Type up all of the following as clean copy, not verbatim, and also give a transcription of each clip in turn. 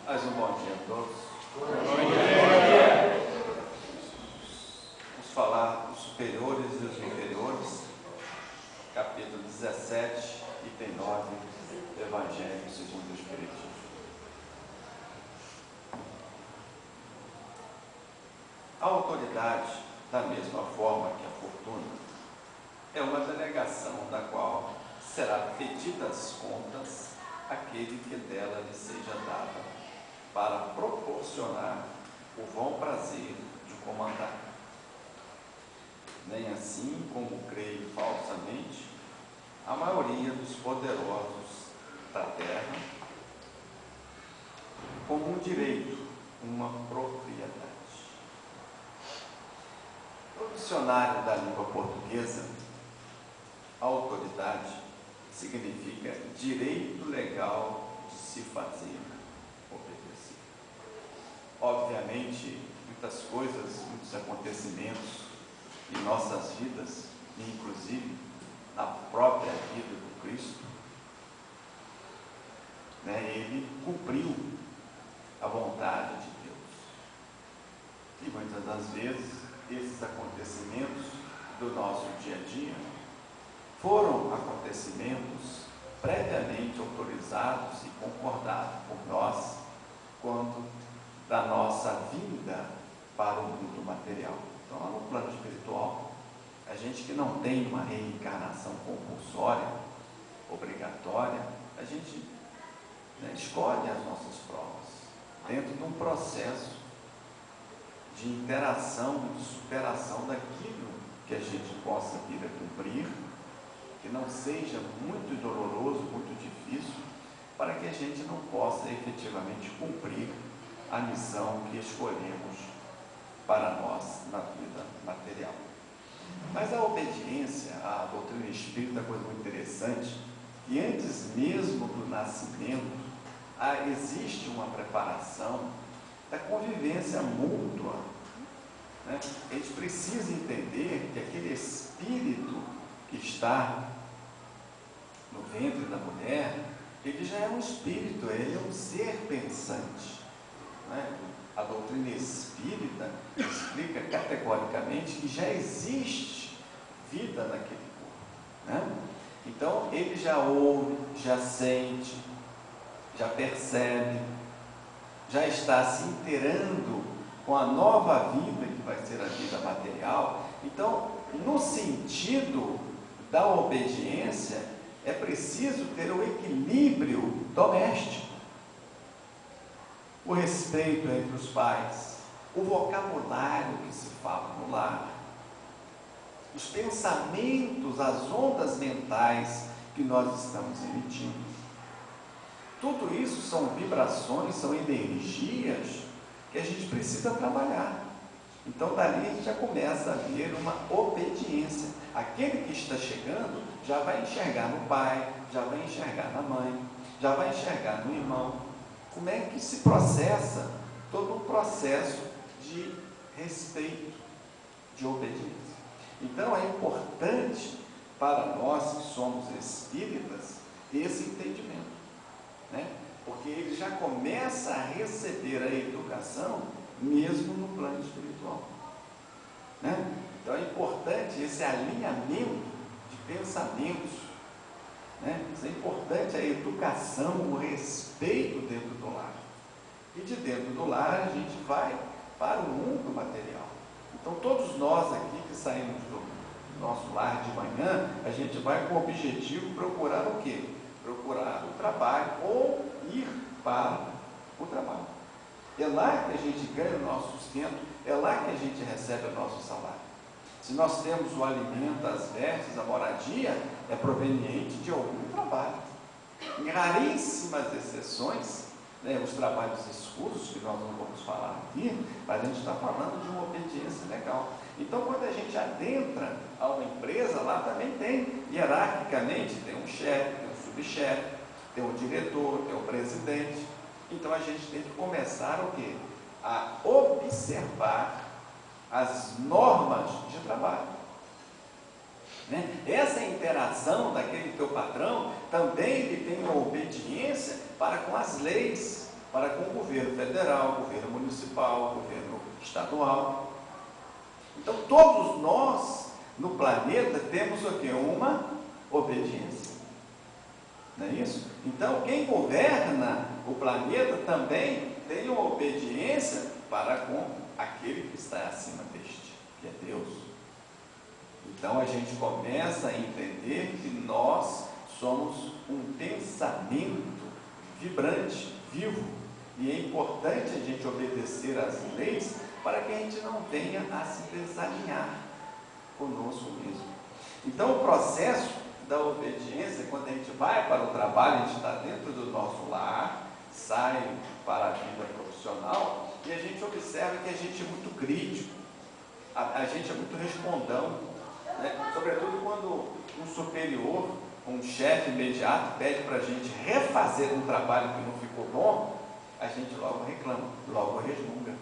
Mais um bom dia a todos. Bom dia. Vamos falar dos superiores e os inferiores, capítulo 17, item 9, do Evangelho segundo o Espiritismo. A autoridade, da mesma forma que a fortuna, é uma delegação da qual será pedidas contas àquele que dela lhe seja dada, para proporcionar o bom prazer de comandar. Nem assim como creio falsamente a maioria dos poderosos da terra, como um direito, uma propriedade. No dicionário da língua portuguesa, autoridade significa direito legal de se fazer obedecer. Obviamente, muitas coisas, muitos acontecimentos em nossas vidas, inclusive na própria vida do Cristo, ele cumpriu a vontade de Deus. E muitas das vezes, esses acontecimentos do nosso dia a dia foram acontecimentos previamente autorizados e concordados por nós quanto da nossa vinda para o mundo material. Então, lá no plano espiritual, a gente que não tem uma reencarnação compulsória, obrigatória, a gente escolhe as nossas provas dentro de um processo de interação e de superação daquilo que a gente possa vir a cumprir, que não seja muito doloroso, muito difícil, para que a gente não possa efetivamente cumprir a missão que escolhemos para nós na vida material. Mas a obediência à doutrina espírita é coisa muito interessante, que antes mesmo do nascimento existe uma preparação da convivência mútua. A gente precisa entender que aquele espírito que está no ventre da mulher, ele já é um espírito, ele é um ser pensante. A doutrina espírita explica categoricamente que já existe vida naquele corpo. Então, ele já ouve, já sente, já percebe, já está se inteirando com a nova vida que vai ser a vida material. Então, no sentido da obediência, é preciso ter o equilíbrio doméstico, o respeito entre os pais, o vocabulário que se fala no lar, os pensamentos, as ondas mentais que nós estamos emitindo. Tudo isso são vibrações, são energias que a gente precisa trabalhar. Então, dali a gente já começa a ver uma obediência. Aquele que está chegando já vai enxergar no pai, já vai enxergar na mãe, já vai enxergar no irmão. Como é que se processa todo um processo de respeito, de obediência. Então, é importante para nós que somos espíritas esse entendimento, porque ele já começa a receber a educação mesmo no plano espiritual. Então, é importante esse alinhamento de pensamentos. Isso é importante, a educação, o respeito dentro do lar. E de dentro do lar a gente vai para o mundo material. Então, todos nós aqui que saímos do nosso lar de manhã, a gente vai com o objetivo de procurar o quê? Procurar o trabalho ou ir para o trabalho. É lá que a gente ganha o nosso sustento, é lá que a gente recebe o nosso salário. Se nós temos o alimento, as vestes, a moradia, é proveniente de algum trabalho. Em raríssimas exceções, os trabalhos escuros, que nós não vamos falar aqui, mas a gente está falando de uma obediência legal. Então, quando a gente adentra a uma empresa, lá também tem, hierarquicamente, tem um chefe, tem um subchefe, tem um diretor, tem um presidente. Então, a gente tem que começar o quê? A observar as normas de trabalho. Essa interação daquele teu patrão, também ele tem uma obediência para com as leis para com o governo federal, governo municipal, governo estadual. Então, todos nós no planeta temos o quê? Uma obediência. Não é isso? Então, quem governa o planeta também tem uma obediência para com aquele que está acima deste, que é Deus. Então, a gente começa a entender que nós somos um pensamento vibrante, vivo, e é importante a gente obedecer às leis para que a gente não venha a se desalinhar conosco mesmo. Então, o processo da obediência, quando a gente vai para o trabalho, a gente está dentro do nosso lar, sai para a vida profissional, e a gente observa que a gente é muito crítico, a gente é muito respondão, né? Sobretudo quando um superior, um chefe imediato pede para a gente refazer um trabalho que não ficou bom, a gente logo reclama, logo resmunga,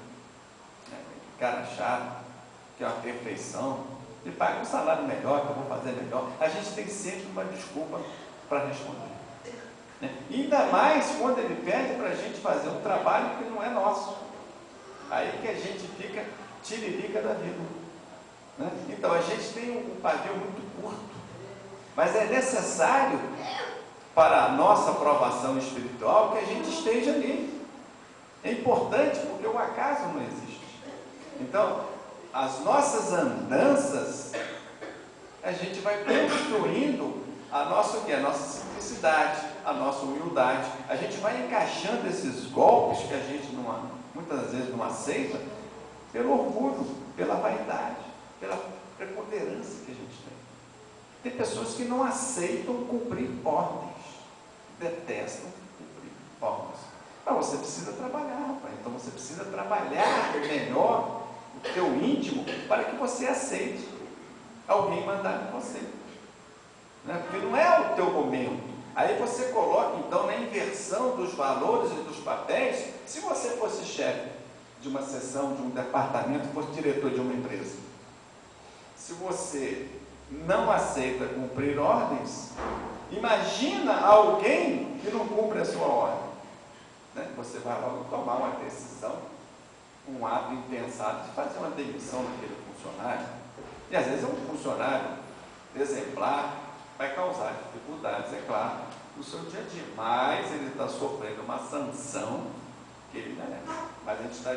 né? Cara chato, que é uma perfeição, me paga um salário melhor, que eu vou fazer melhor. A gente tem sempre uma desculpa para responder, né? Ainda mais quando ele pede para a gente fazer um trabalho que não é nosso, aí que a gente fica tiririca da vida, né? Então a gente tem um pavio muito curto, mas é necessário para a nossa aprovação espiritual que a gente esteja ali. É importante porque o acaso não existe. Então, as nossas andanças, a gente vai construindo a nossa simplicidade, a nossa humildade. A gente vai encaixando esses golpes que a gente muitas vezes não aceita, pelo orgulho, pela vaidade, pela preponderância que a gente tem. Tem pessoas que não aceitam cumprir ordens, detestam cumprir ordens. Mas você precisa trabalhar, rapaz. Então você precisa trabalhar melhor o teu íntimo para que você aceite alguém mandar em você, né? Porque não é o teu momento. Aí você coloca então na inversão dos valores e dos papéis. Se você fosse chefe de uma seção, de um departamento, fosse diretor de uma empresa, se você não aceita cumprir ordens, imagina alguém que não cumpre a sua ordem, né? Você vai logo tomar uma decisão, um ato impensado de fazer uma demissão daquele funcionário, e às vezes é um funcionário exemplar, vai causar dificuldades, é claro, no seu dia a dia, mas ele está sofrendo uma sanção que ele merece. Mas a gente está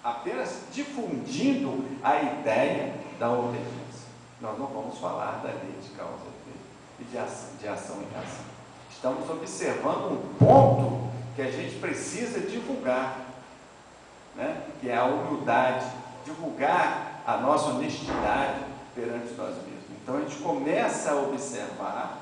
apenas difundindo a ideia da obediência. Nós não vamos falar da lei de causa e de ação e reação. Estamos observando um ponto que a gente precisa divulgar, né? Que é a humildade, divulgar a nossa honestidade perante nós mesmos. Então a gente começa a observar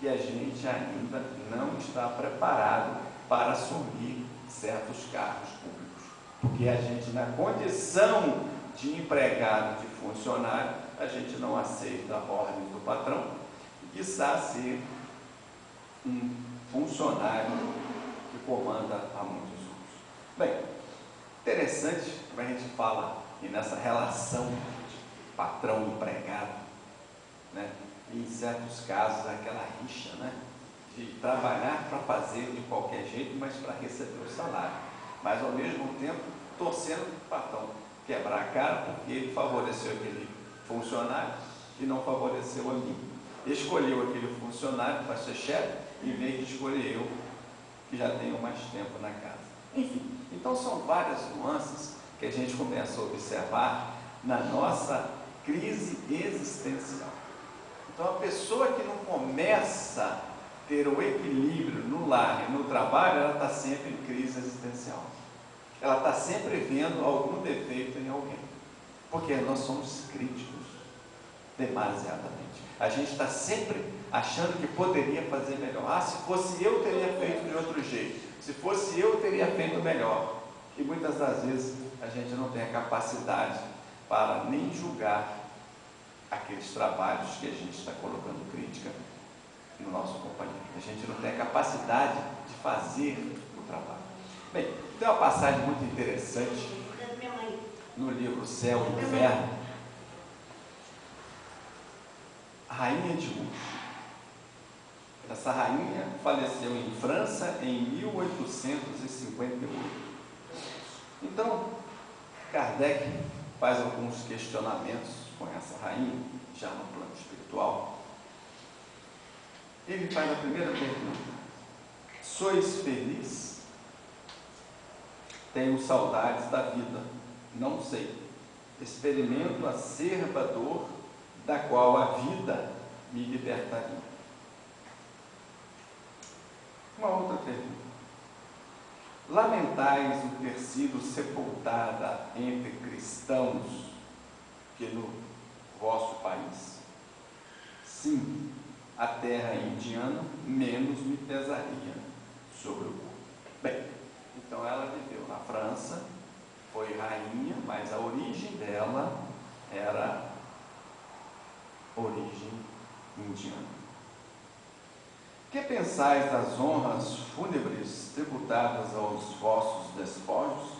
que a gente ainda não está preparado para assumir certos cargos públicos, porque a gente, na condição de empregado, de funcionário, a gente não aceita ordens do patrão, e quiçá ser um funcionário que comanda a muitos outros. Bem, interessante como a gente fala e nessa relação de patrão-empregado, né? E em certos casos aquela rixa, né? De trabalhar para fazer de qualquer jeito, mas para receber o salário, mas ao mesmo tempo torcendo para o patrão quebrar a cara porque ele favoreceu aquele funcionário e não favoreceu a mim. Escolheu aquele funcionário para ser chefe em vez de escolher eu, que já tenho mais tempo na casa. Enfim, então são várias nuances que a gente começa a observar na nossa crise existencial. Então a pessoa que não começa a ter o equilíbrio no lar e no trabalho, ela está sempre em crise existencial. Ela está sempre vendo algum defeito em alguém, porque nós somos críticos demasiadamente. A gente está sempre achando que poderia fazer melhor. Ah, se fosse eu, teria feito de outro jeito. Se fosse eu, teria feito melhor. E muitas das vezes a gente não tem a capacidade para nem julgar aqueles trabalhos que a gente está colocando crítica no nosso companheiro. A gente não tem a capacidade de fazer o trabalho. Bem, tem uma passagem muito interessante no livro Céu e Inferno. A rainha de Luz, Essa rainha faleceu em França em 1858. Então, Kardec faz alguns questionamentos com essa rainha, já no plano espiritual. Ele faz a primeira pergunta: sois feliz? Tenho saudades da vida, não sei. Experimento a acerba dor da qual a vida me libertaria. Uma outra pergunta: lamentais o ter sido sepultada entre cristãos que no vosso país? Sim, a terra indiana menos me pesaria sobre o corpo. Bem, então ela viveu na França, foi rainha, mas a origem dela era origem indiana. Que pensais das honras fúnebres tributadas aos vossos despojos?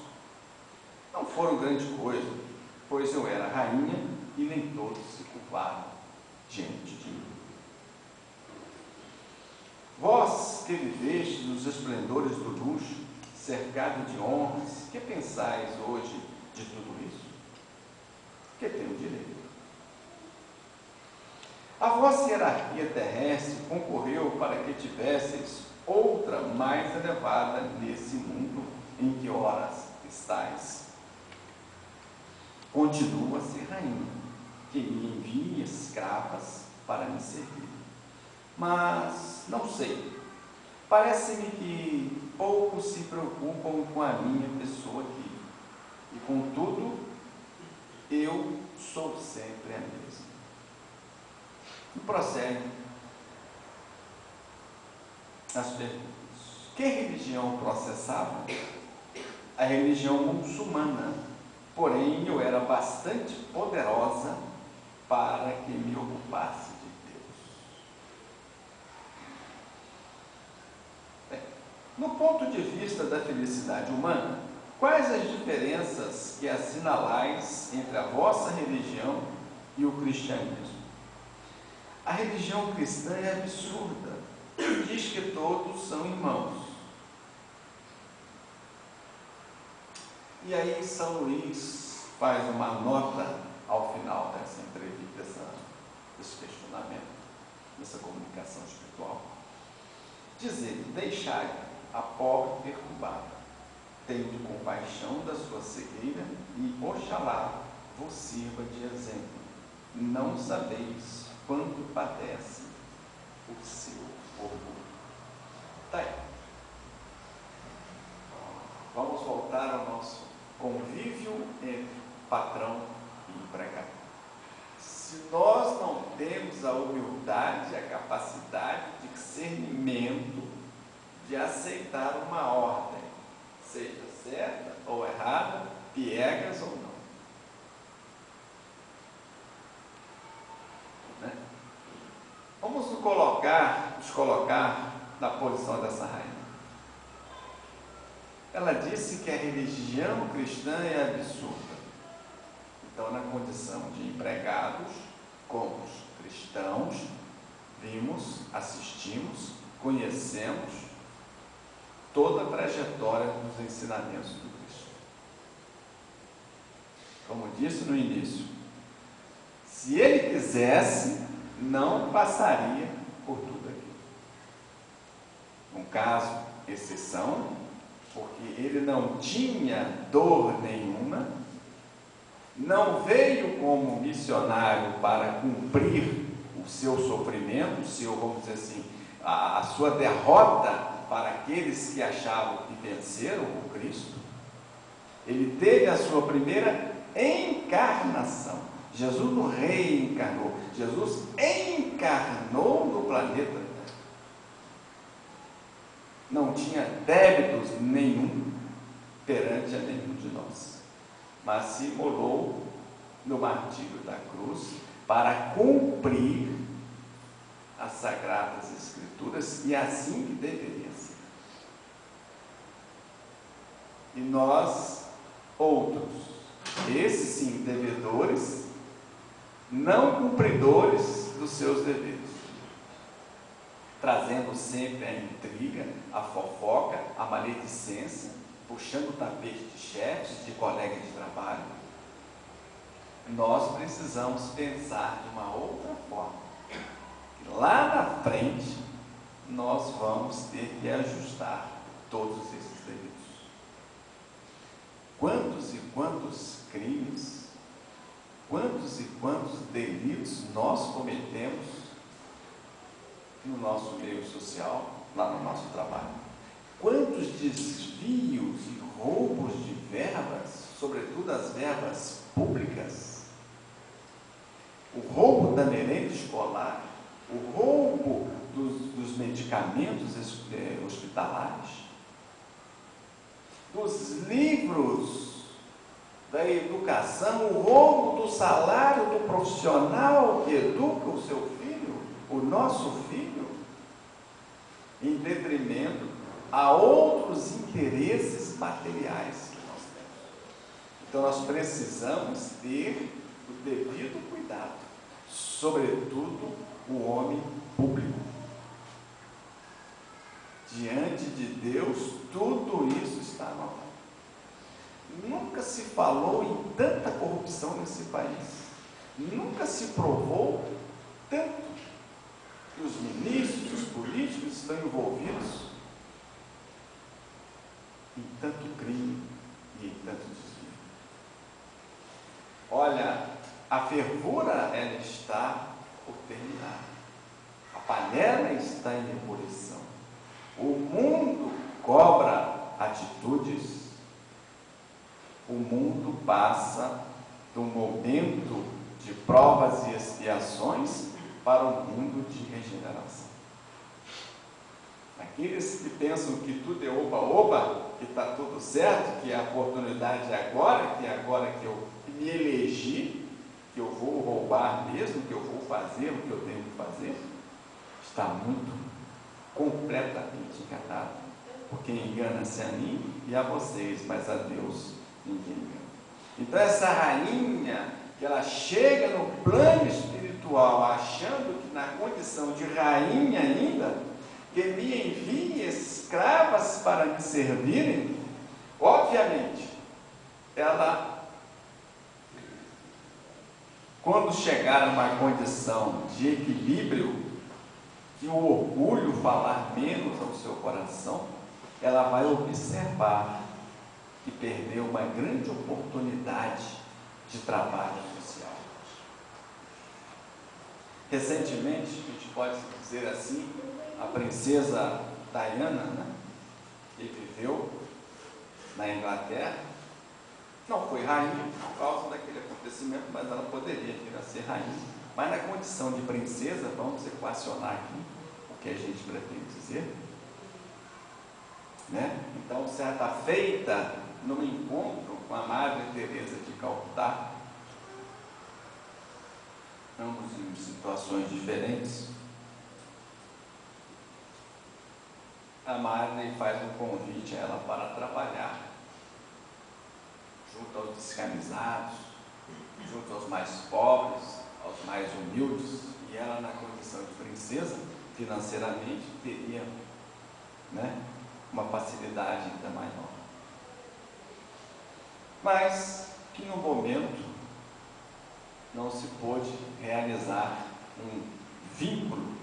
Não foram grande coisa, pois eu era rainha e nem todos se curvaram diante de mim. Vós que vivestes nos esplendores do luxo, cercado de honras, que pensais hoje de tudo isso? Que tenho direito. A vossa hierarquia terrestre concorreu para que tivesseis outra mais elevada nesse mundo em que horas estáis. Continuo a ser rainha, que me envie escravas para me servir. Mas, não sei, parece-me que poucos se preocupam com a minha pessoa aqui. E, contudo, eu sou sempre a mesma. E prossegue as perguntas. Que religião processava? A religião muçulmana. Porém, eu era bastante poderosa para que me ocupasse de Deus. Bem, no ponto de vista da felicidade humana, quais as diferenças que assinalais entre a vossa religião e o cristianismo? A religião cristã é absurda, diz que todos são irmãos. E aí São Luís faz uma nota ao final dessa entrevista, desse questionamento, dessa comunicação espiritual. Diz ele: deixai a pobre perturbada, tende compaixão da sua cegueira e oxalá vos sirva de exemplo. Não sabeis quanto padece o seu orgulho. Tá aí. Vamos voltar ao nosso convívio entre patrão e empregado. Se nós não temos a humildade, a capacidade de discernimento, de aceitar uma ordem, seja certa ou errada, piegas ou não, né? Vamos nos colocar na posição dessa rainha. Ela disse que a religião cristã é absurda. Então, na condição de empregados, como cristãos, vimos, assistimos, conhecemos toda a trajetória dos ensinamentos do Cristo. Como disse no início, se ele quisesse, não passaria por tudo aquilo. Um caso, exceção, porque ele não tinha dor nenhuma, não veio como missionário para cumprir o seu sofrimento, o seu, vamos dizer assim, a sua derrota para aqueles que achavam que venceram o Cristo. Ele teve a sua primeira encarnação. Jesus não reencarnou, Jesus encarnou no planeta Terra. Não tinha débitos nenhum perante a nenhum de nós, mas se imolou no martírio da cruz para cumprir as Sagradas Escrituras, e assim que deveria ser. E nós, outros, esses sim, devedores, não cumpridores dos seus deveres, trazendo sempre a intriga, a fofoca, a maledicência, puxando o tapete de chefes, de colegas de trabalho. Nós precisamos pensar de uma outra forma. Lá na frente, nós vamos ter que ajustar todos esses delitos. Quantos e quantos crimes, quantos e quantos delitos nós cometemos no nosso meio social, lá no nosso trabalho? Quantos desvios e roubos de verbas, sobretudo as verbas públicas, o roubo da merenda escolar, o roubo dos medicamentos hospitalares, dos livros da educação, o roubo do salário do profissional que educa o seu filho, o nosso filho, em detrimento a outros interesses materiais que nós temos. Então nós precisamos ter o devido cuidado, sobretudo o homem público. Diante de Deus, tudo isso está normal. Nunca se falou em tanta corrupção nesse país. Nunca se provou tanto que os ministros, os políticos estão envolvidos em tanto crime e em tanto desvio. Olha, a fervura ela está por terminar. A panela está em ebulição. O mundo cobra atitudes. O mundo passa do momento de provas e expiações para um mundo de regeneração. Aqueles que pensam que tudo é oba-oba, que está tudo certo, que a oportunidade é agora, que é agora que eu me elegi, que eu vou roubar mesmo, que eu vou fazer o que eu tenho que fazer, está muito completamente enganado, porque engana-se a mim e a vocês, mas a Deus ninguém engana. Então essa rainha, que ela chega no plano espiritual, achando que na condição de rainha ainda, que me envie escravas para me servirem, obviamente, ela, quando chegar a uma condição de equilíbrio, que o orgulho falar menos ao seu coração, ela vai observar que perdeu uma grande oportunidade de trabalho social. Recentemente, a gente pode dizer assim, a princesa Diana, que viveu na Inglaterra, não foi rainha por causa daquele acontecimento, mas ela poderia vir a ser rainha. Mas na condição de princesa, vamos equacionar aqui o que a gente pretende dizer, né? Então, certa feita, num encontro com a Madre Teresa de Calcutá, ambos em situações diferentes, a Madre faz um convite a ela para trabalhar junto aos descamisados, junto aos mais pobres, aos mais humildes, e ela, na condição de princesa, financeiramente teria, né, uma facilidade ainda maior. Mas que no momento não se pôde realizar um vínculo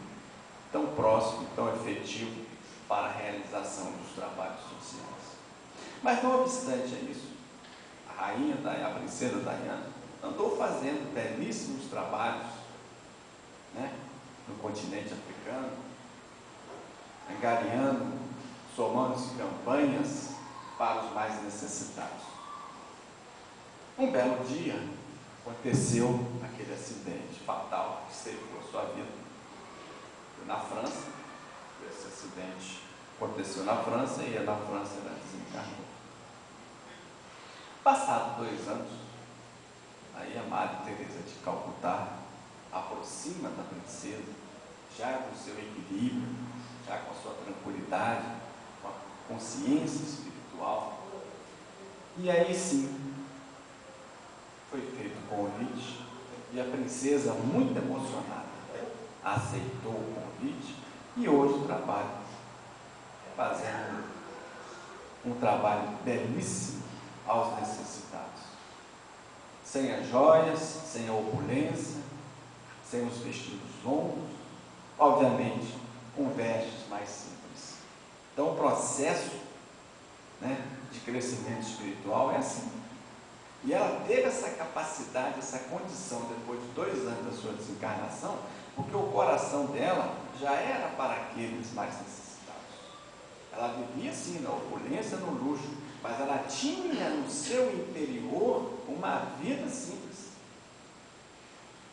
tão próximo, tão efetivo para a realização dos trabalhos sociais. Mas não obstante isso, a rainha, a princesa Diana, andou fazendo belíssimos trabalhos, né, no continente africano, angariando, somando-se campanhas para os mais necessitados. Um belo dia, aconteceu aquele acidente fatal que ceifou sua vida. Foi na França, esse acidente aconteceu na França e na França ela desencarnou. Passados 2 anos, aí a Madre Teresa de Calcutá aproxima da princesa, já com o seu equilíbrio, já com a sua tranquilidade, com a consciência espiritual. E aí sim, foi feito o convite, e a princesa, muito emocionada, aceitou o convite E hoje trabalho fazendo um trabalho belíssimo aos necessitados, sem as joias, sem a opulência, sem os vestidos longos, obviamente com vestes mais simples. Então o processo, de crescimento espiritual é assim. E ela teve essa capacidade, essa condição, depois de 2 anos da sua desencarnação, porque o coração dela já era para aqueles mais necessitados. Ela vivia sim na opulência, no luxo, mas ela tinha no seu interior uma vida simples.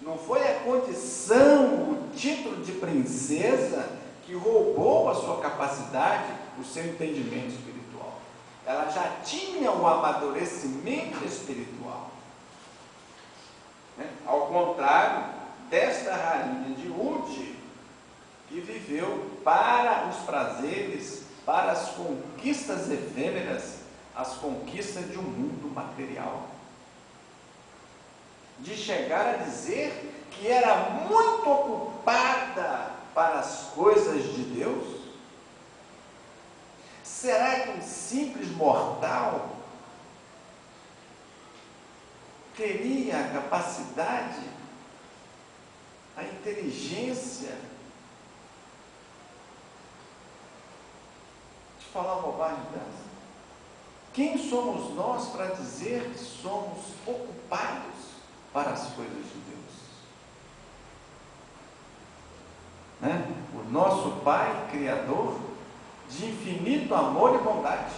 Não foi a condição, o título de princesa que roubou a sua capacidade, o seu entendimento espiritual. Ela já tinha um amadurecimento espiritual. Ao contrário desta rainha de Udi, que viveu para os prazeres, para as conquistas efêmeras, as conquistas de um mundo material. De chegar a dizer que era muito ocupada para as coisas de Deus. Será que um simples mortal teria a capacidade, a inteligência de falar uma bobagem dessa? Quem somos nós para dizer que somos ocupados para as coisas de Deus? O nosso Pai Criador, de infinito amor e bondade.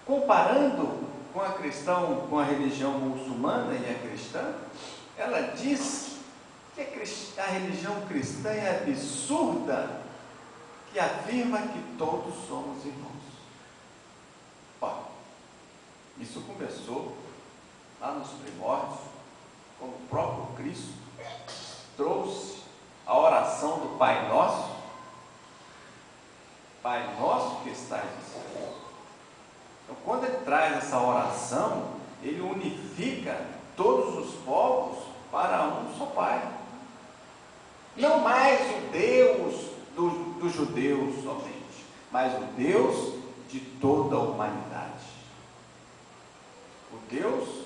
Comparando com a religião muçulmana e a cristã, ela diz que a religião cristã é absurda, que afirma que todos somos irmãos. Olha, isso começou lá nos primórdios, quando o próprio Cristo trouxe a oração do Pai Nosso. Pai nosso que estás no céu. Então, quando ele traz essa oração, ele unifica todos os povos para um só Pai. Não mais o Deus dos judeus somente, mas o Deus de toda a humanidade. O Deus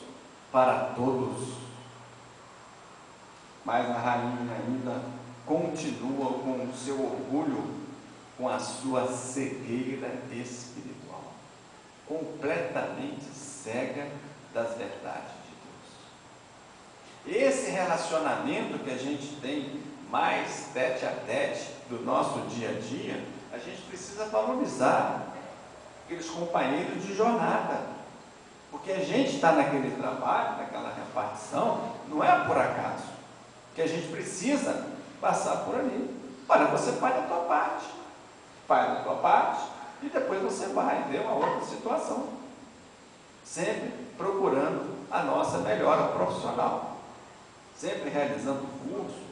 para todos. Mas a rainha ainda continua com o seu orgulho, com a sua cegueira espiritual, completamente cega das verdades de Deus. Esse relacionamento que a gente tem mais tete a tete do nosso dia a dia, a gente precisa valorizar aqueles companheiros de jornada, porque a gente está naquele trabalho, naquela repartição, não é por acaso, que a gente precisa passar por ali. Olha, você faz a tua parte, faz a tua parte, e depois você vai ver uma outra situação, sempre procurando a nossa melhora profissional, sempre realizando curso,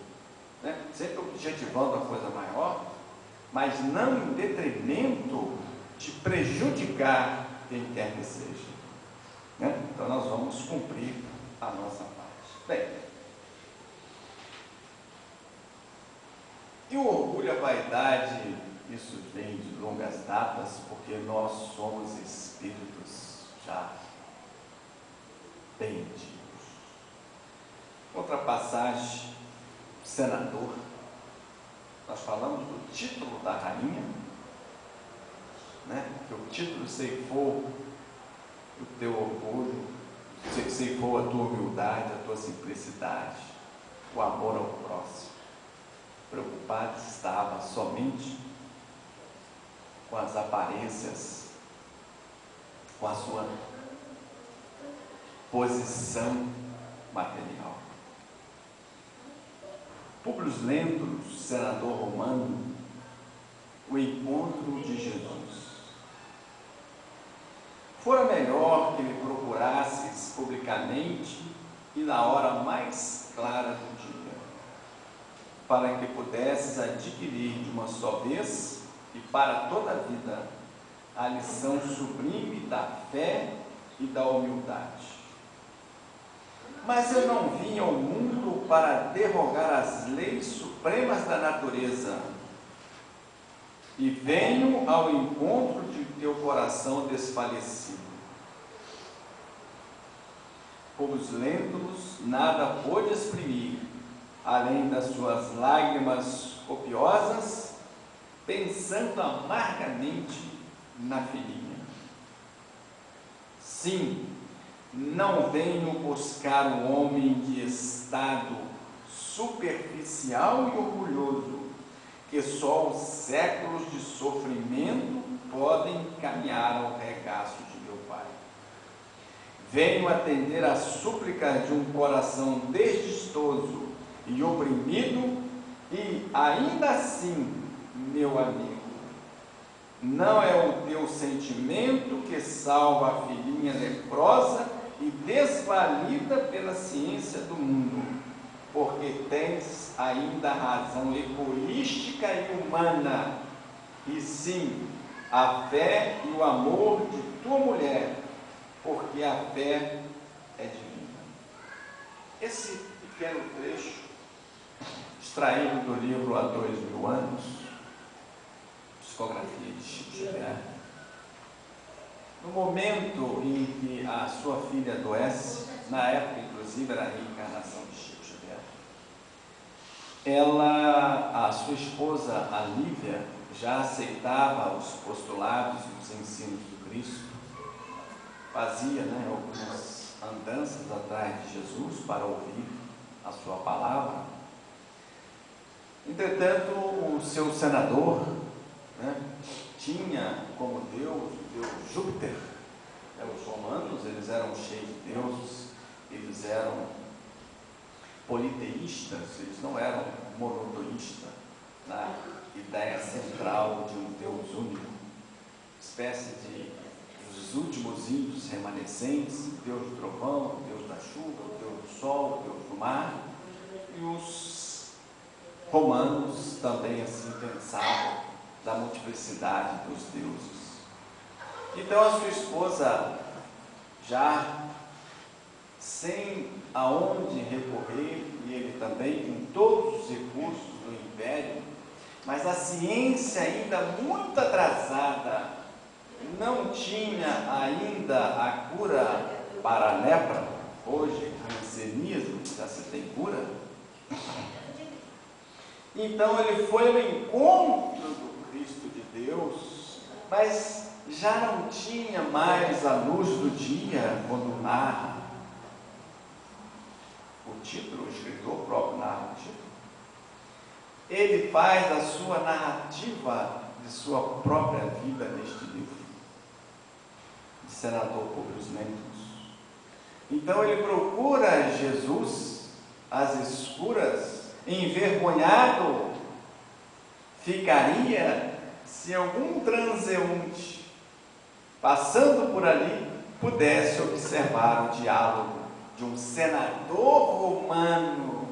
sempre objetivando a coisa maior, mas não em detrimento de prejudicar quem quer que seja. Então nós vamos cumprir a nossa parte. Bem, e o orgulho e a vaidade, isso vem de longas datas, porque nós somos espíritos já bem antigos. Outra passagem, senador, nós falamos do título da rainha, que o título ceifou o teu orgulho, ceifou a tua humildade, a tua simplicidade, o amor ao próximo. Preocupado estava somente com as aparências, com a sua posição material. Públio Lentulus, senador romano, o encontro de Jesus. Fora melhor que me procurasses publicamente e na hora mais clara do dia, para que pudesses adquirir de uma só vez e para toda a vida a lição sublime da fé e da humildade. Mas eu não vim ao mundo para derrogar as leis supremas da natureza. E venho ao encontro de teu coração desfalecido. Como os lêntulos, nada pôde exprimir, além das suas lágrimas copiosas, pensando amargamente na filhinha. Sim, não venho buscar um homem de estado superficial e orgulhoso, que só os séculos de sofrimento podem caminhar ao regaço de meu Pai. Venho atender às súplicas de um coração desgostoso e oprimido, e ainda assim, meu amigo, não é o teu sentimento que salva a filhinha leprosa e desvalida pela ciência do mundo, porque tens ainda razão egoística e humana, e sim, a fé e o amor de tua mulher, porque a fé é divina. Esse pequeno trecho, extraído do livro Há 2000 Anos, Psicografia de Chico Xavier, no momento em que a sua filha adoece, na época inclusive era a reencarnação de Chico Xavier, a sua esposa, a Lívia, já aceitava os postulados e os ensinos do Cristo, fazia algumas andanças atrás de Jesus para ouvir a sua palavra. Entretanto, o seu senador tinha como Deus o deus Júpiter. Os romanos, eles eram cheios de deuses, eles eram politeístas, eles não eram monoteístas na ideia central de um Deus único, espécie de os últimos índios remanescentes, o Deus do trovão, o Deus da chuva, o Deus do sol, o Deus do mar, e os romanos também assim pensavam da multiplicidade dos deuses. Então a sua esposa, já sem aonde recorrer, e ele também com todos os recursos do império, mas a ciência ainda muito atrasada, não tinha ainda a cura para a lepra. Hoje, com o hanseníasmo, já se tem cura. Então ele foi ao encontro do Cristo de Deus, mas já não tinha mais a luz do dia quando narra. O título, o escritor próprio narra o título. Ele faz a sua narrativa de sua própria vida neste livro, de Senador Publius Lentulus. Então ele procura Jesus às escuras, envergonhado ficaria se algum transeunte passando por ali pudesse observar o diálogo de um senador romano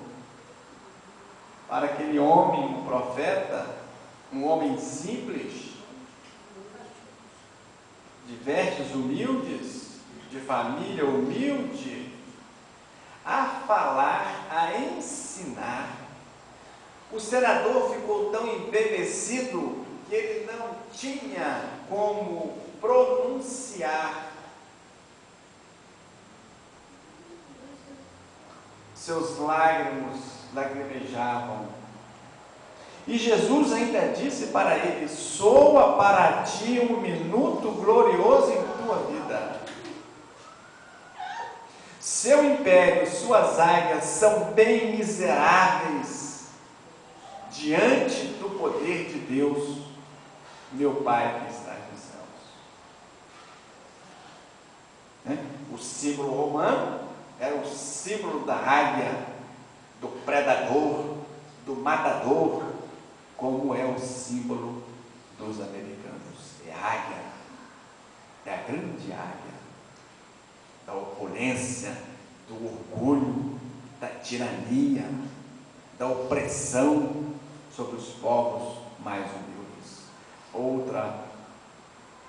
para aquele homem, um profeta, um homem simples, de vestes humildes, de família humilde, a falar, a ensinar. O senador ficou tão embevecido que ele não tinha como pronunciar. Seus lágrimas lacrimejavam. E Jesus ainda disse para ele: soa para ti um minuto glorioso em tua vida. Seu império, suas águias são bem miseráveis diante do poder de Deus, meu Pai que está nos céus. O símbolo romano era o símbolo da águia, do predador, do matador, como é o símbolo dos americanos. É a águia, é a grande águia, da opulência, do orgulho, da tirania, da opressão sobre os povos mais humildes. Outra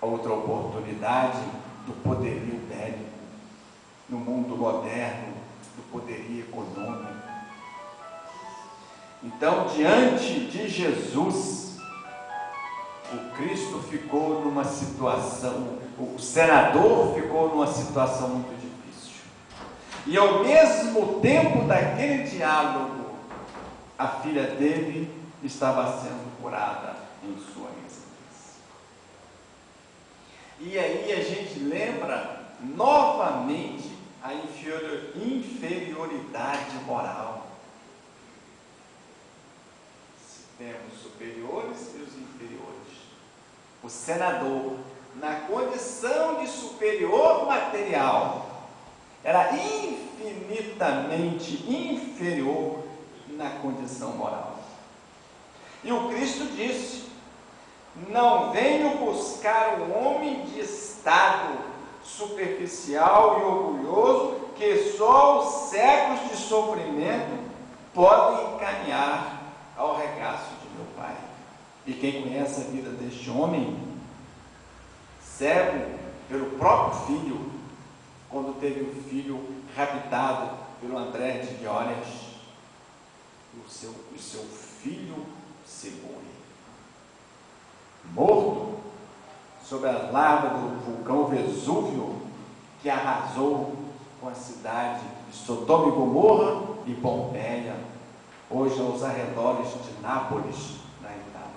oportunidade do poderio bélico no mundo moderno, do poderio econômico. Então, diante de Jesus, o Cristo ficou numa situação, o senador ficou numa situação muito difícil. E ao mesmo tempo daquele diálogo, a filha dele estava sendo curada em sua residência. E aí a gente lembra novamente a inferioridade moral. Temos superiores e os inferiores. O senador, na condição de superior material, era infinitamente inferior na condição moral. E o Cristo disse: não venho buscar um homem de estado superficial e orgulhoso, que só os séculos de sofrimento podem encaminhar ao regaço de meu Pai. E quem conhece a vida deste homem, cego pelo próprio filho, quando teve o filho raptado pelo André de Giórias, o seu filho cegou, morto sob a lava do vulcão Vesúvio, que arrasou com a cidade de Sodoma e Gomorra e Pompeia, hoje aos arredores de Nápoles, na Itália.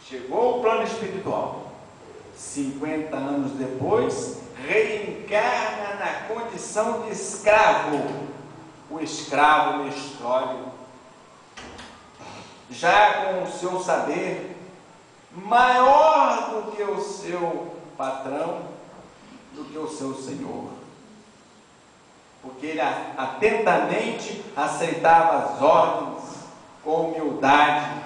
Chegou o plano espiritual. 50 anos depois, reencarna na condição de escravo, o escravo Nestório, já com o seu saber maior do que o seu patrão, do que o seu senhor, porque ele atentamente aceitava as ordens com humildade,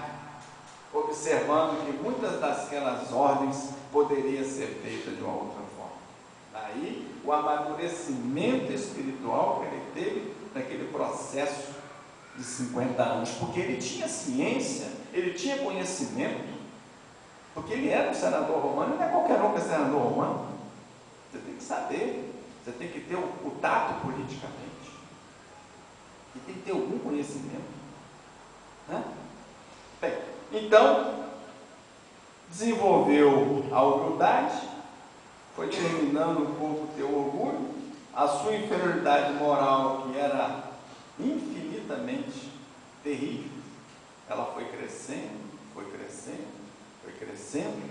observando que muitas daquelas ordens poderiam ser feitas de uma outra forma. Daí o amadurecimento espiritual que ele teve naquele processo de 50 anos, porque ele tinha ciência, ele tinha conhecimento, porque ele era um senador romano. Não é qualquer um que é senador romano. Você tem que saber, você tem que ter o tato politicamente, e tem que ter algum conhecimento, né? Bem, então desenvolveu a humildade, foi terminando um pouco o teu orgulho, a sua inferioridade moral, que era infinitamente terrível, ela foi crescendo, foi crescendo, foi crescendo,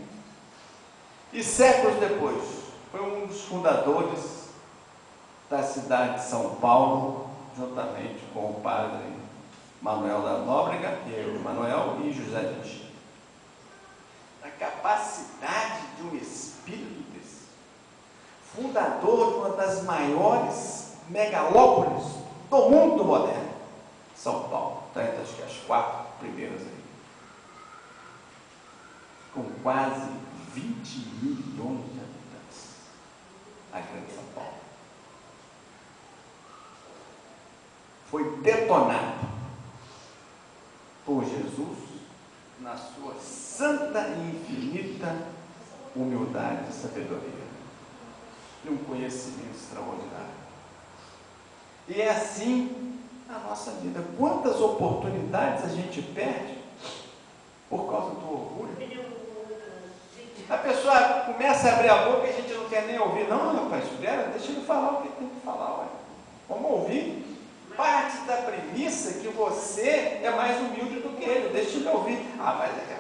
e séculos depois foi um dos fundadores da cidade de São Paulo, juntamente com o padre Manuel da Nóbrega, Manuel e José de Anchieta. A capacidade de um espírito desse, fundador de uma das maiores megalópolis do mundo moderno, São Paulo, está entre acho que as 4 primeiras aí, com quase 20 milhões de habitantes, a grande São Paulo. Foi detonado por Jesus na sua santa e infinita humildade e sabedoria, e um conhecimento extraordinário. E é assim a nossa vida. Quantas oportunidades a gente perde por causa do orgulho? A pessoa começa a abrir a boca e a gente não quer nem ouvir. Não, rapaz, espera, deixa ele falar o que ele tem que falar. Ué. Vamos ouvir. Parte da premissa que você é mais humilde do que ele. Deixa ele ouvir. Ah, mas é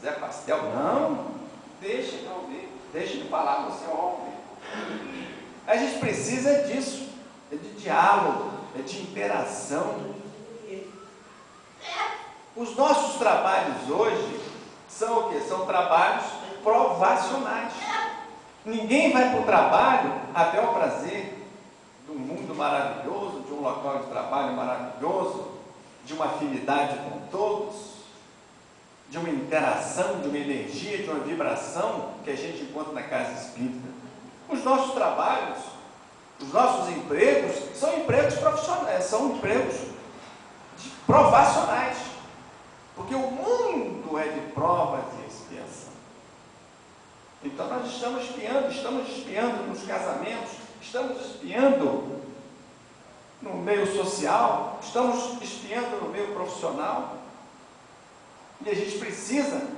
Zé Pastel. Não, deixa ele ouvir. Deixa ele falar, você ouve. A gente precisa disso. É de diálogo, é de interação. Os nossos trabalhos hoje são o quê? São trabalhos provacionais. Ninguém vai para o trabalho a bel prazer de um mundo maravilhoso, de um local de trabalho maravilhoso, de uma afinidade com todos, de uma interação, de uma energia, de uma vibração que a gente encontra na casa espírita. Os nossos trabalhos, os nossos empregos são empregos profissionais, são empregos provacionais, porque o mundo é de provas e expiação. Então nós estamos espiando nos casamentos, estamos espiando no meio social, estamos espiando no meio profissional, e a gente precisa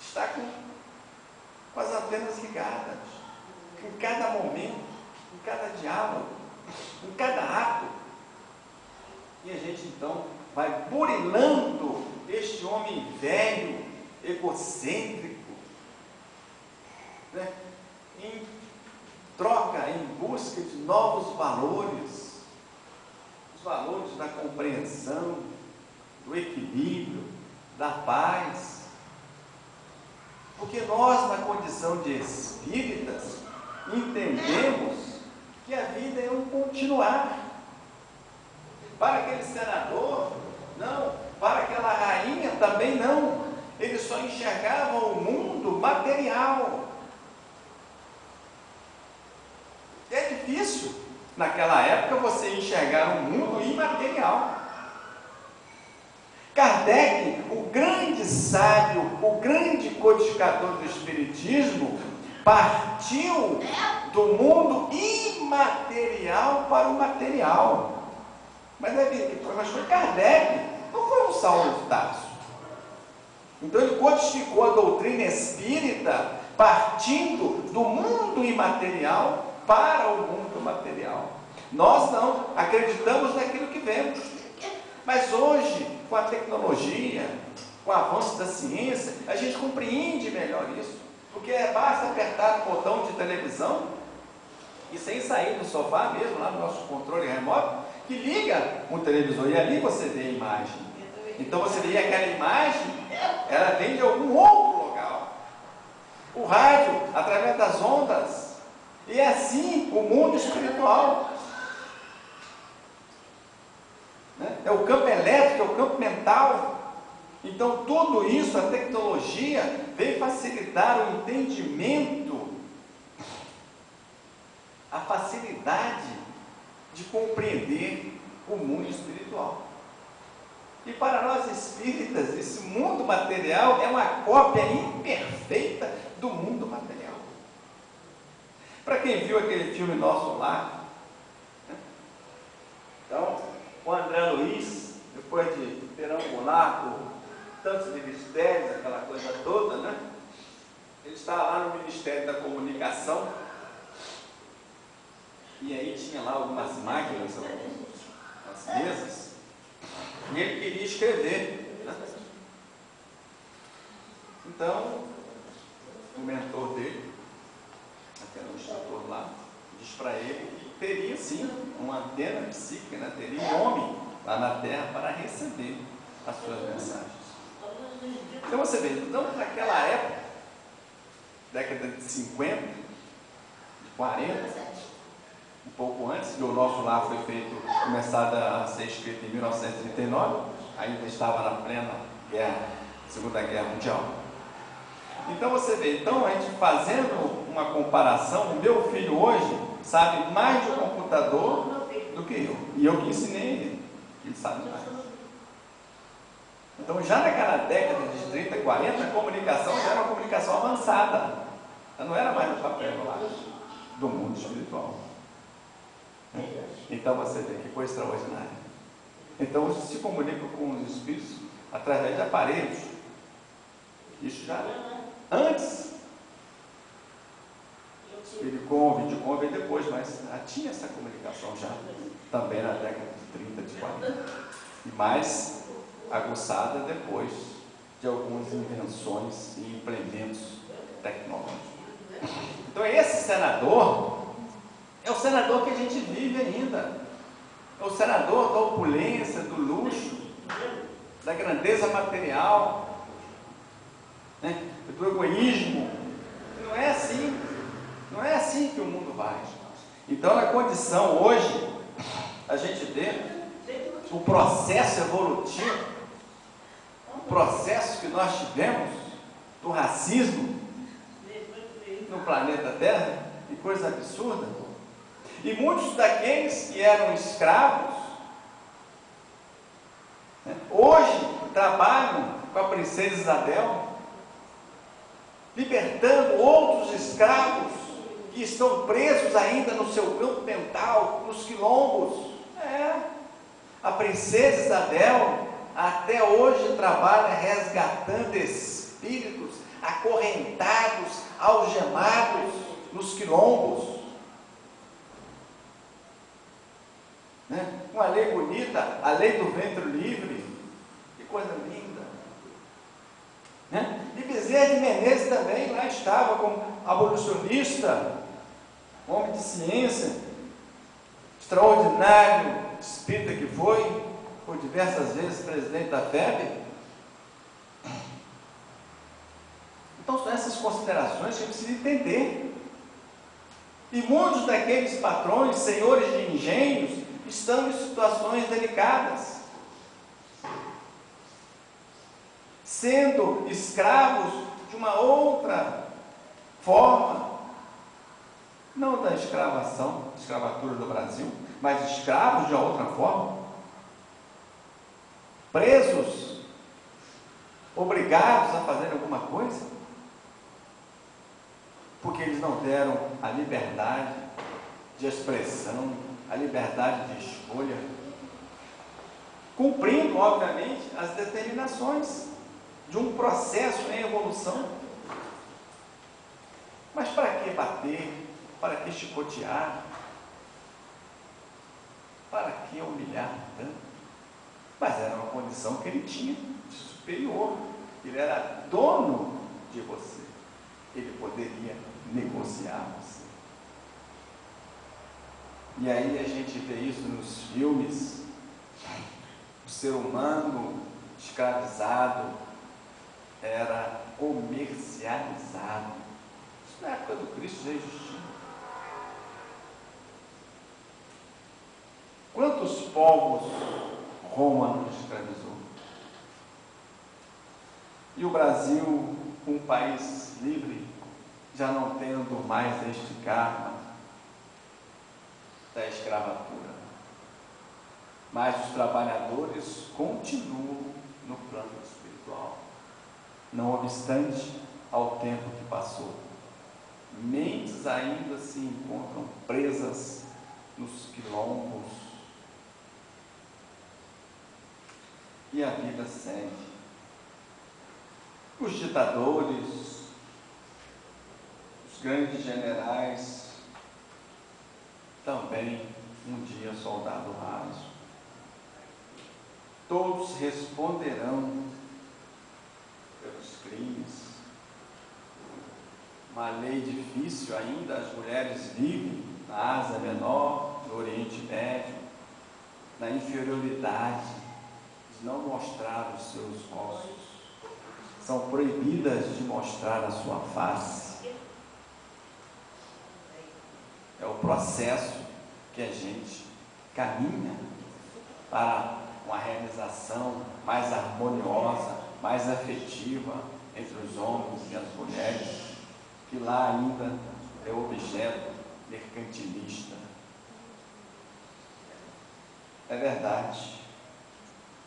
estar com as antenas ligadas, em cada momento, em cada diálogo, em cada ato, e a gente então vai burilando este homem velho, egocêntrico, né? Em troca, em busca de novos valores, os valores da compreensão, do equilíbrio, da paz, porque nós, na condição de espíritas, entendemos que a vida é um continuar. Para aquele senador, não. Para aquela rainha, também não. Eles só enxergavam o mundo material. É difícil, naquela época, você enxergar um mundo imaterial. Kardec, o grande sábio, o grande codificador do Espiritismo, partiu do mundo imaterial para o material. Mas foi Kardec, não foi um Saulo de Tarso. Então ele codificou a doutrina espírita partindo do mundo imaterial para o mundo material. Nós não acreditamos naquilo que vemos. Mas hoje, com a tecnologia, com o avanço da ciência, a gente compreende melhor isso. Porque basta apertar o botão de televisão e sem sair do sofá mesmo, lá no nosso controle remoto, que liga um televisor e ali você vê a imagem. Então você vê aquela imagem, ela vem de algum outro local. O rádio, através das ondas. E é assim o mundo espiritual. É o campo elétrico, é o campo mental. Então tudo isso, a tecnologia, veio facilitar o entendimento, a facilidade de compreender o mundo espiritual. E para nós espíritas, esse mundo material é uma cópia imperfeita do mundo material. Para quem viu aquele filme Nosso Lar, né? Então, o André Luiz, depois de perambular por tantos ministérios, aquela coisa toda, né? Ele estava lá no Ministério da Comunicação, e aí tinha lá algumas máquinas, algumas mesas, e ele queria escrever, né? Então, o mentor dele, aquele instrutor lá, diz para ele que teria sim uma antena psíquica, né? Teria um homem lá na Terra para receber as suas mensagens. Então você vê, então naquela época, década de 50, de 40, um pouco antes, que o Nosso Lar foi feito, começado a ser escrito em 1939, ainda estava na plena guerra, Segunda Guerra Mundial. Então você vê, então a gente fazendo uma comparação, o meu filho hoje sabe mais de computador do que eu, e eu que ensinei ele sabe mais. Então já naquela década de 30, 40, a comunicação já era uma comunicação avançada, ela não era mais no papel lá, do mundo espiritual. Então você vê que coisa extraordinária. Então hoje se comunica com os espíritos através de aparelhos. Isso já antes. Videocom e depois, mas já tinha essa comunicação já, também na década de 30, de 40. E mais aguçada depois de algumas invenções e implementos tecnológicos. Então esse senador é o senador que a gente vive ainda. É o senador da opulência, do luxo, da grandeza material, né? Do egoísmo. Não é assim. Não é assim que o mundo vai. Então, na condição hoje, a gente vê o processo evolutivo, o processo que nós tivemos do racismo no planeta Terra, que coisa absurda. E muitos daqueles que eram escravos, né, hoje trabalham com a princesa Isabel, libertando outros escravos que estão presos ainda no seu campo mental, nos quilombos. A princesa Isabel até hoje trabalha resgatando espíritos acorrentados, algemados nos quilombos. Uma lei bonita, a lei do ventre livre, que coisa linda. E Bezerra de Menezes também lá estava como abolicionista, homem de ciência, extraordinário espírita que foi diversas vezes presidente da FEB. Então são essas considerações que a gente precisa entender. E muitos daqueles patrões, senhores de engenhos, estão em situações delicadas, sendo escravos de uma outra forma, não da escravatura do Brasil, mas escravos de uma outra forma, presos, obrigados a fazer alguma coisa, porque eles não deram a liberdade de expressão, a liberdade de escolha, cumprindo, obviamente, as determinações de um processo em evolução. Mas para que bater? Para que chicotear? Para que humilhar tanto? Mas era uma condição que ele tinha de superior. Ele era dono de você. Ele poderia negociar você. E aí a gente vê isso nos filmes. O ser humano escravizado era comercializado. Isso na época do Cristo já existia. Quantos povos Roma nos escravizou? E o Brasil, um país livre, já não tendo mais este karma da escravatura. Mas os trabalhadores continuam no plano espiritual, não obstante ao tempo que passou. Mentes ainda se encontram presas nos quilombos, e a vida segue. Os ditadores, os grandes generais, também um dia soldado raso. Todos responderão pelos crimes. Uma lei difícil ainda, as mulheres vivem na Ásia Menor, no Oriente Médio, na inferioridade, de não mostrar os seus rostos. São proibidas de mostrar a sua face. É o processo que a gente caminha para uma realização mais harmoniosa, mais afetiva entre os homens e as mulheres, que lá ainda é objeto mercantilista. É verdade.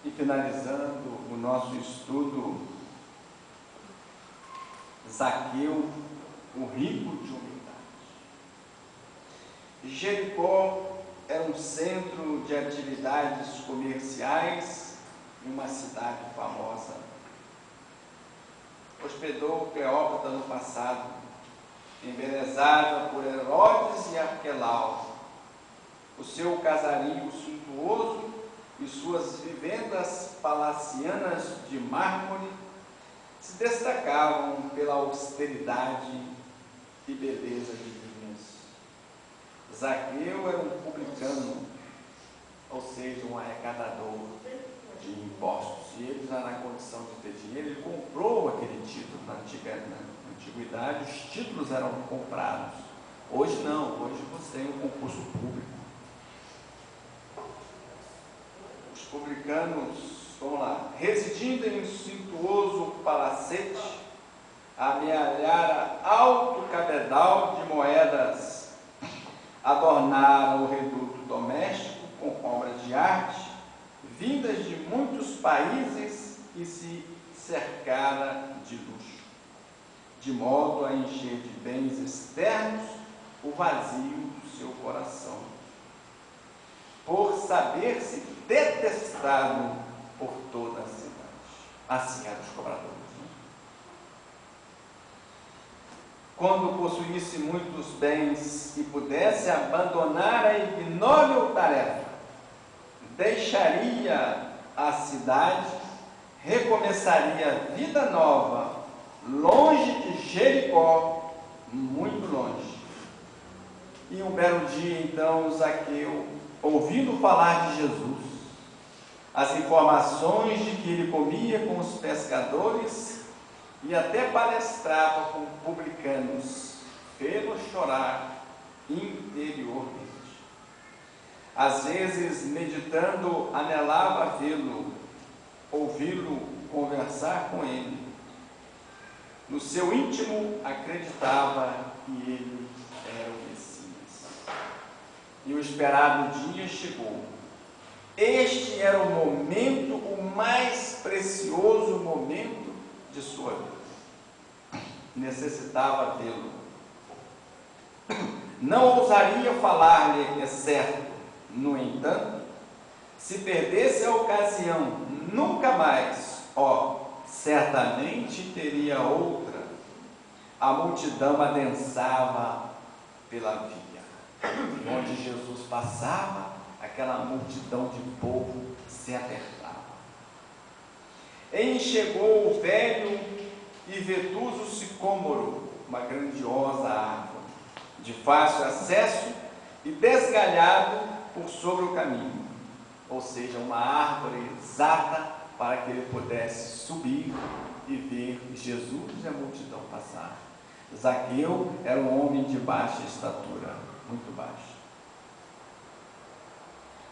E finalizando o nosso estudo, Zaqueu, o rico de humildade. Jericó era um centro de atividades comerciais em uma cidade famosa. Hospedou Cleópatra no passado, embelezada por Herodes e Arquelau. O seu casario suntuoso e suas vivendas palacianas de mármore se destacavam pela austeridade e beleza de linhas. Zaqueu era um publicano, ou seja, um arrecadador de impostos, e ele já na condição de ter dinheiro, ele comprou aquele título na antiguidade, os títulos eram comprados. Hoje não, hoje você tem um concurso público. Os publicanos, vamos lá, residindo em um suntuoso palacete, amealhara alto cabedal de moedas, adornara o reduto doméstico com obras de arte, vindas de muitos países, e se cercara de luxo, de modo a encher de bens externos o vazio do seu coração, por saber-se detestado por toda a cidade. Assim eram os cobradores. Quando possuísse muitos bens e pudesse abandonar a ignóbil tarefa, deixaria a cidade, recomeçaria vida nova, longe de Jericó, muito longe. E um belo dia, então, Zaqueu, ouvindo falar de Jesus, as informações de que ele comia com os pescadores e até palestrava com publicanos, fê-lo chorar interiormente. Às vezes, meditando, anelava vê-lo, ouvi-lo, conversar com ele. No seu íntimo, acreditava que ele era o Messias. E o esperado dia chegou. Este era o momento, o mais precioso momento de sua vida. Necessitava vê-lo. Não ousaria falar-lhe, é certo. No entanto, se perdesse a ocasião, nunca mais, certamente teria outra. A multidão adensava pela via. Onde Jesus passava, aquela multidão de povo se apertava. Enxergou o velho e vetusto sicômoro, uma grandiosa árvore, de fácil acesso e desgalhado por sobre o caminho, ou seja, uma árvore exata para que ele pudesse subir e ver Jesus e a multidão passar. Zaqueu era um homem de baixa estatura, muito baixo.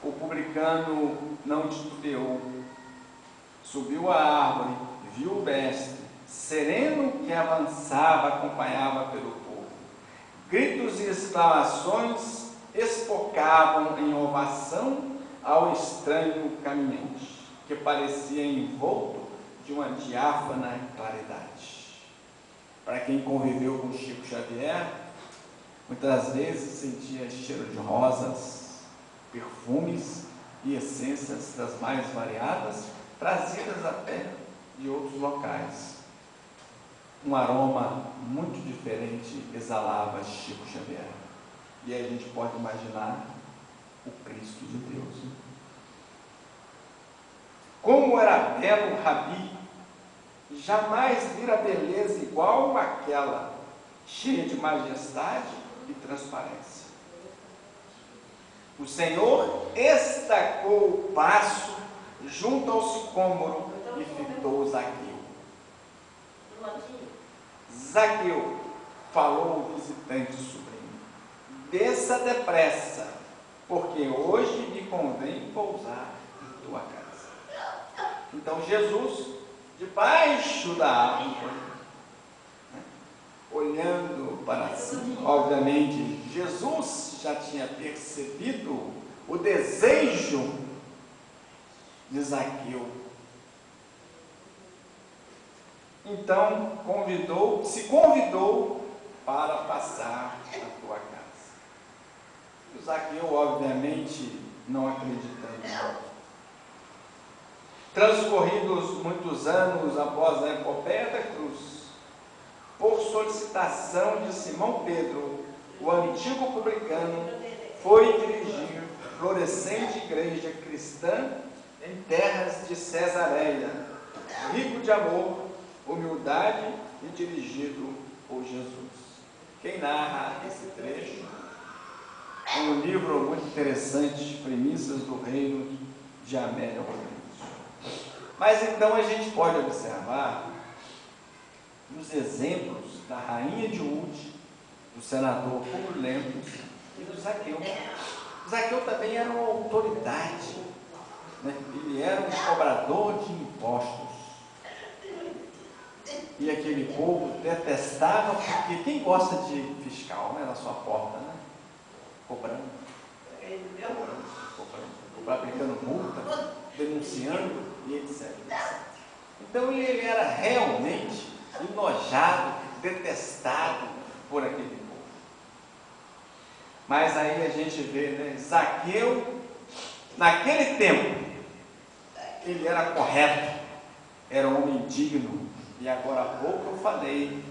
O publicano não titubeou, subiu a árvore, viu o mestre, sereno que avançava, acompanhava pelo povo. Gritos e exclamações espocavam em ovação ao estranho caminhante, que parecia envolto de uma diáfana claridade. Para quem conviveu com Chico Xavier, muitas vezes sentia cheiro de rosas, perfumes e essências das mais variadas, trazidas até de outros locais. Um aroma muito diferente exalava Chico Xavier. E aí a gente pode imaginar o Cristo de Deus. Como era belo o Rabi, jamais vira beleza igual àquela, cheia de majestade e transparência. O Senhor estacou o passo junto ao sicômoro e fitou Zaqueu. Zaqueu, falou o visitante sobrinho, desça depressa, porque hoje me convém pousar em tua casa. Então Jesus, debaixo da árvore, olhando para cima, obviamente, Jesus já tinha percebido o desejo de Zaqueu. Então se convidou para passar a tua casa. E o Zaqueu, obviamente, não acreditando. Transcorridos muitos anos após a epopeia da cruz, por solicitação de Simão Pedro, o antigo publicano foi dirigir florescente igreja cristã em terras de Cesareia, rico de amor, humildade e dirigido por Jesus. Quem narra esse trecho é um livro muito interessante, Premissas do Reino, de Amélia Rodrigues. Mas então a gente pode observar os exemplos da rainha de Ute, do senador Rômulo Lemos e do Zaqueu. Zaqueu também era uma autoridade, né? Ele era um cobrador de impostos. E aquele povo detestava, porque quem gosta de fiscal, né, na sua porta, né? Cobrando, aplicando multa, denunciando e etc. Então ele era realmente enojado, detestado por aquele povo. Mas aí a gente vê, né, Zaqueu, naquele tempo, ele era correto, era um homem digno, e agora há pouco eu falei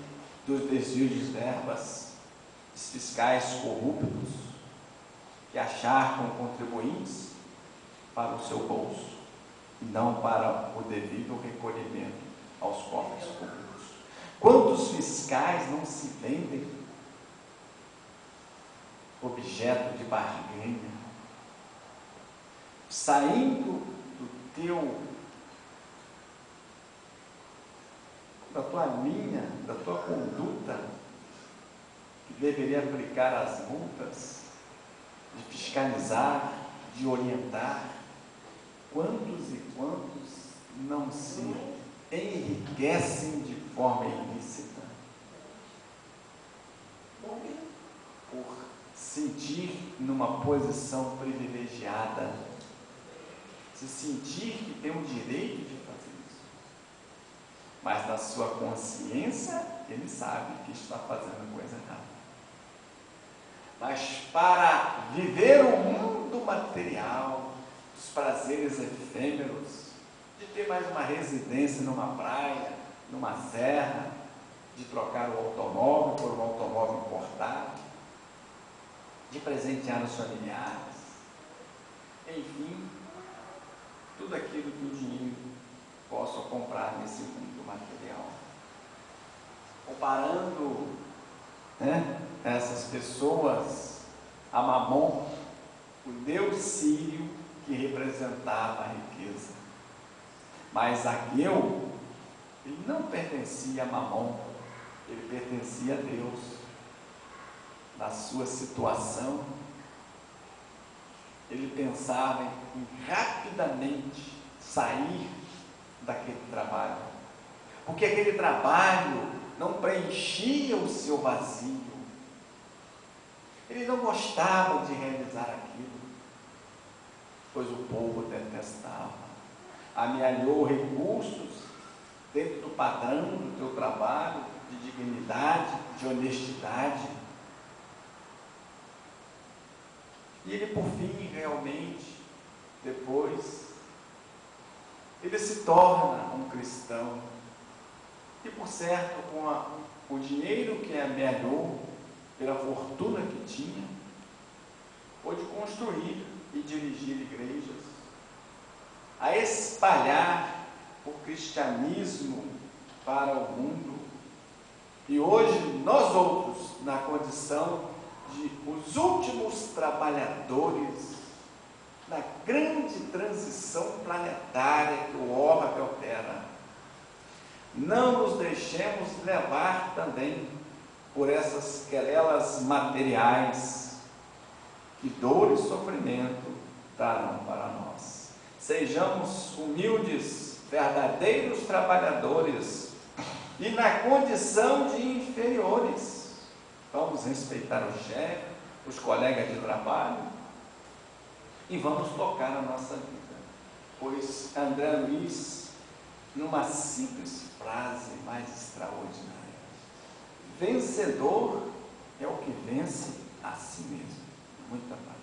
dos desvios de verbas, dos fiscais corruptos, que acharcam contribuintes para o seu bolso, e não para o devido recolhimento aos cofres públicos. Quantos fiscais não se vendem objeto de barganha, saindo da tua linha, da tua conduta, que deveria aplicar as multas, de fiscalizar, de orientar? Quantos e quantos não se enriquecem de forma ilícita por sentir numa posição privilegiada, se sentir que tem o direito de fazer isso, mas na sua consciência ele sabe que está fazendo coisa errada. Mas para viver o mundo material, os prazeres efêmeros, de ter mais uma residência numa praia, numa serra, de trocar o automóvel por um automóvel importado, de presentear os familiares, enfim, tudo aquilo que o dinheiro possa comprar nesse mundo material. Comparando, né, essas pessoas a Mamon, o deus sírio que representava a riqueza. Mas Zaqueu, ele não pertencia a Mamon, ele pertencia a Deus. Na sua situação, ele pensava em rapidamente sair daquele trabalho, porque aquele trabalho não preenchia o seu vazio. Ele não gostava de realizar aquilo, pois o povo detestava. Amealhou recursos dentro do padrão do teu trabalho, de dignidade, de honestidade. E ele, por fim, realmente, depois, ele se torna um cristão. E, por certo, com o dinheiro que amealhou, pela fortuna que tinha, pôde construir e dirigir igrejas, a espalhar o cristianismo para o mundo. E hoje, nós outros, na condição de os últimos trabalhadores da grande transição planetária que o orbe opera, não nos deixemos levar também por essas querelas materiais que dor e sofrimento trarão para nós. Sejamos humildes, verdadeiros trabalhadores e na condição de inferiores. Vamos respeitar o chefe, os colegas de trabalho e vamos tocar a nossa vida. Pois André Luiz, numa simples frase mais extraordinária: vencedor é o que vence a si mesmo. Muita paz.